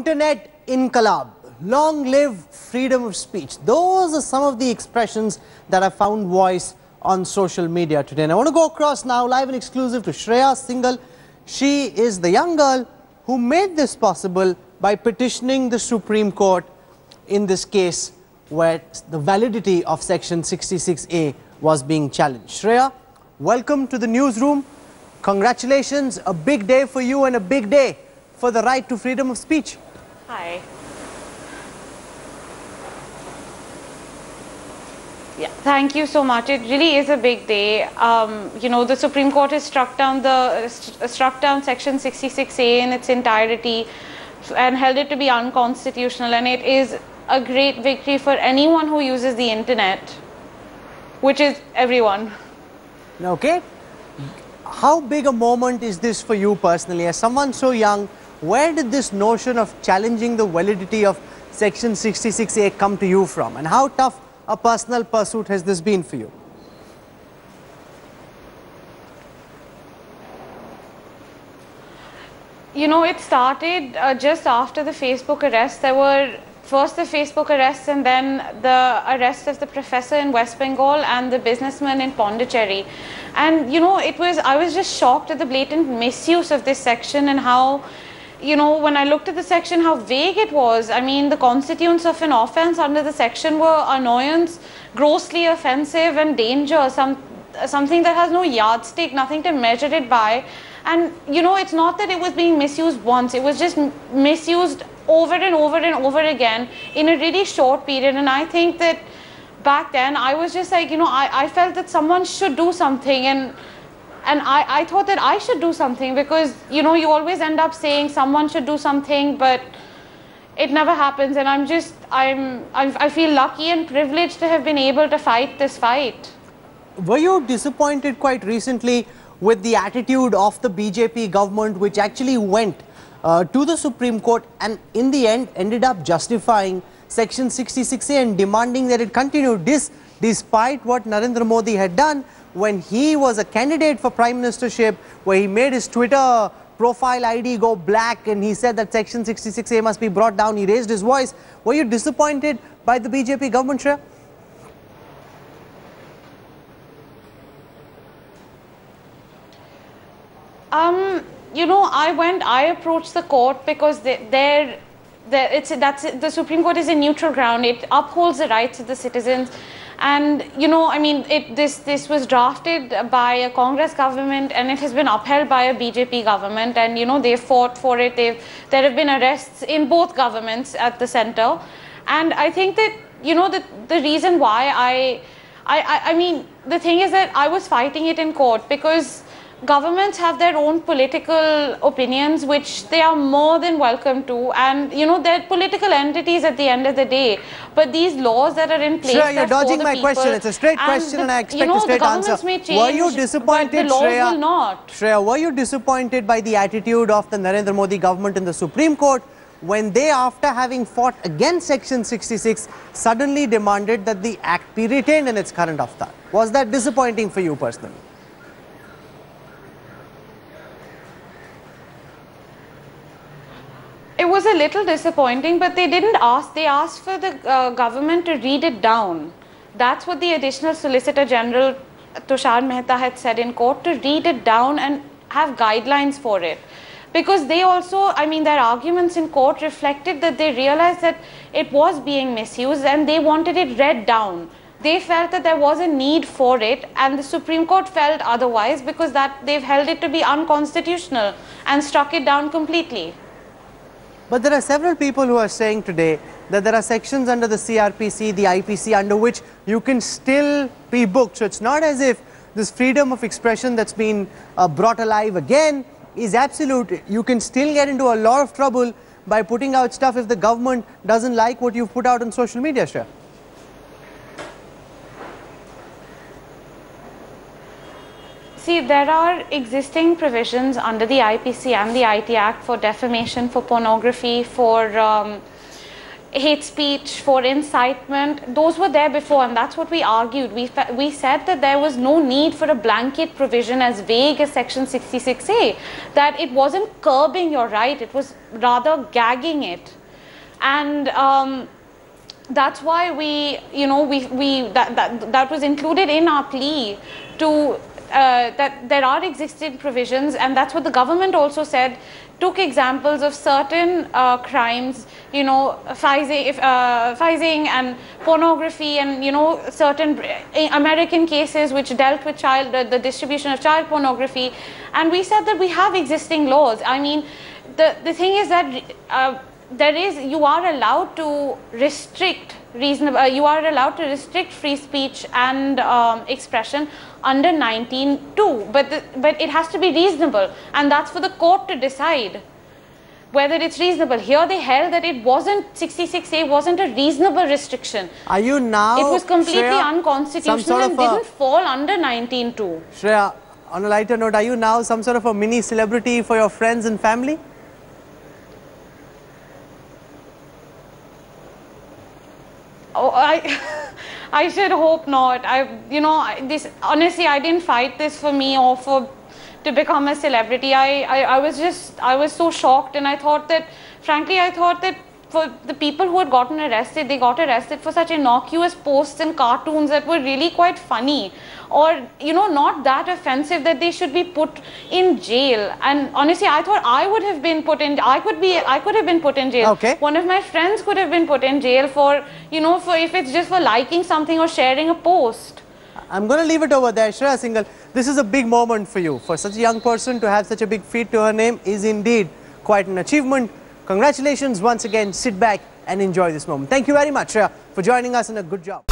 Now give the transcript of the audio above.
Internet inqilab. Long live freedom of speech. Those are some of the expressions that have found voice on social media today. And I want to go across now live and exclusive to Shreya Singhal. She is the young girl who made this possible by petitioning the Supreme Court in this case where the validity of Section 66A was being challenged. Shreya, welcome to the newsroom. Congratulations, a big day for you and a big day for the right to freedom of speech. Hi. Yeah, thank you so much. It really is a big day. You know, the Supreme Court has struck down Section 66A in its entirety and held it to be unconstitutional, and it is a great victory for anyone who uses the internet, which is everyone. Okay. How big a moment is this for you personally? As someone so young, where did this notion of challenging the validity of Section 66A come to you from? And how tough a personal pursuit has this been for you? You know, it started just after the Facebook arrests. There were first the Facebook arrests and then the arrest of the professor in West Bengal and the businessman in Pondicherry. And, you know, I was just shocked at the blatant misuse of this section and how, you know, when I looked at the section, how vague it was. I mean, the constituents of an offense under the section were annoyance, grossly offensive and danger, something that has no yardstick, nothing to measure it by. And, you know, it's not that it was being misused once, it was just misused over and over and over again in a really short period. And I think that back then I was just like, you know, I felt that someone should do something, and I thought that I should do something, because, you know, you always end up saying someone should do something, but it never happens. And I feel lucky and privileged to have been able to fight this fight. Were you disappointed quite recently with the attitude of the BJP government, which actually went to the Supreme Court and in the end ended up justifying Section 66A and demanding that it continue, despite what Narendra Modi had done when he was a candidate for Prime Ministership, where he made his Twitter profile ID go black and he said that Section 66A must be brought down. He raised his voice. Were you disappointed by the BJP government, Shreya? You know, I approached the court because the Supreme Court is a neutral ground. It upholds the rights of the citizens. And, you know, I mean, this was drafted by a Congress government and it has been upheld by a BJP government. And, you know, they fought for it. There have been arrests in both governments at the center. And I think that, you know, the reason why I mean, the thing is that I was fighting it in court because governments have their own political opinions, which they are more than welcome to, and, you know, they're political entities at the end of the day. But these laws that are in place, Shreya, you're dodging my question. It's a straight question and I expect a straight answer. Were you disappointed, Shreya? Will not. Shreya, were you disappointed by the attitude of the Narendra Modi government in the Supreme Court when they, after having fought against Section 66, suddenly demanded that the Act be retained in its current avatar? Was that disappointing for you personally? It was a little disappointing, but they didn't ask. They asked for the government to read it down. That's what the Additional Solicitor General Tushar Mehta had said in court, to read it down and have guidelines for it. Because they also, I mean, their arguments in court reflected that they realized that it was being misused and they wanted it read down. They felt that there was a need for it, and the Supreme Court felt otherwise because they've held it to be unconstitutional and struck it down completely. But there are several people who are saying today that there are sections under the CRPC, the IPC, under which you can still be booked. So it's not as if this freedom of expression that's been brought alive again is absolute. You can still get into a lot of trouble by putting out stuff if the government doesn't like what you've put out on social media, Shreya. See, there are existing provisions under the IPC and the IT Act for defamation, for pornography, for hate speech, for incitement, those were there before, and that's what we argued. We said that there was no need for a blanket provision as vague as Section 66A, that it wasn't curbing your right, it was rather gagging it. And that's why that was included in our plea to that there are existing provisions, and that's what the government also said, took examples of certain crimes, physing and pornography, and certain American cases which dealt with the distribution of child pornography, and we said that we have existing laws. I mean, the thing is that you are allowed to restrict free speech and expression under 19(2), but it has to be reasonable, and that's for the court to decide whether it's reasonable. Here they held that it wasn't, 66A wasn't a reasonable restriction. Are you now, it was completely Shreya, unconstitutional and didn't fall under 19(2). Shreya, on a lighter note, are you now some sort of a mini celebrity for your friends and family? Oh, I should hope not. Honestly, I didn't fight this for me or to become a celebrity. I was so shocked, and I thought that for the people who had gotten arrested, they got arrested for such innocuous posts and cartoons that were really quite funny, or not that offensive that they should be put in jail. And honestly, I thought I would have been put in. I could have been put in jail. Okay. One of my friends could have been put in jail for if it's just for liking something or sharing a post. I'm going to leave it over there. Shreya Singhal, this is a big moment for you. For such a young person to have such a big feat to her name is indeed quite an achievement. Congratulations once again. Sit back and enjoy this moment. Thank you very much, Shreya, for joining us, and a good job.